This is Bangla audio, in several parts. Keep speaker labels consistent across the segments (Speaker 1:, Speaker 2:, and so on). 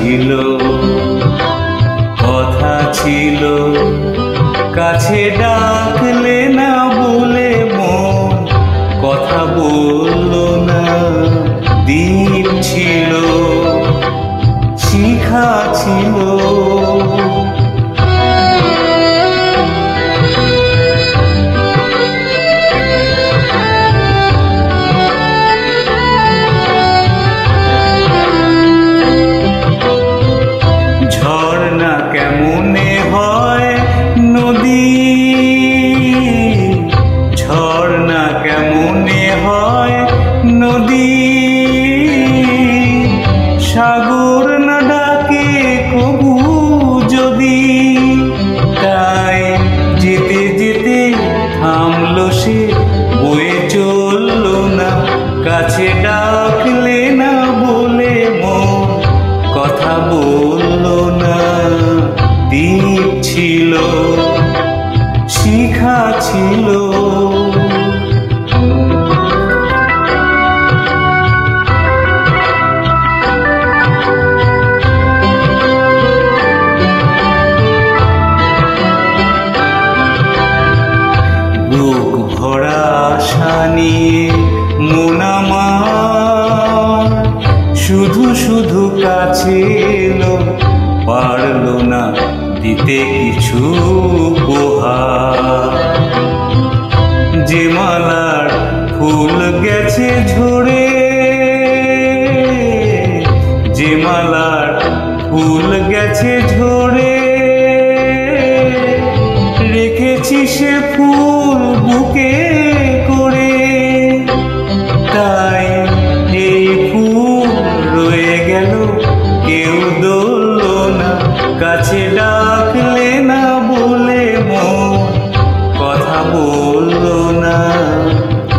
Speaker 1: ছিল, কথা ছিল, কাছে ডাকলে না বলে মন কথা বলল না। দ্বীপ ছিল, শিখা ছিল, ঝর্ণা কেমনে হয় নদী, ঝর্ণা কেমনে হয় নদী, সাগর না ডাকে কবু যদি। তাই যেতে যেতে থামলো সে, বয়ে চললো না, কাছে ডাকলে না বলে মন কথা বললো না। দ্বীপ ছিল, শিখা ছিল, বুক ভরা আশা নিয়ে মন আমার শুধু শুধু কাছে এলো, পারলো না দিতে কিছু উপহার। যে মালার ফুল গেছে ঝরে, যে মালার ফুল গেছে ঝরে, রেখেছি সে ফুল বুকে করে। তাই এই ফুল রয়ে গেল, কেউ ধরল না, কাছে ডাকলে না বলে মন কথা বলল না।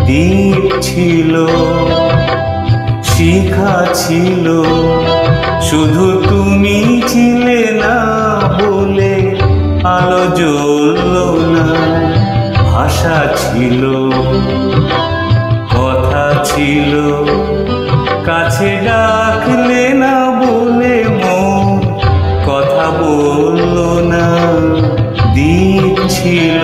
Speaker 1: দ্বীপ ছিল, শিখা ছিল, শুধু তুমি ছিলে না বলে আলো জ্বলল না। ভাষা ছিল, কথা ছিল, কাছে ডাকলে না বলে মন কথা বলল না। দ্বীপ ছিল।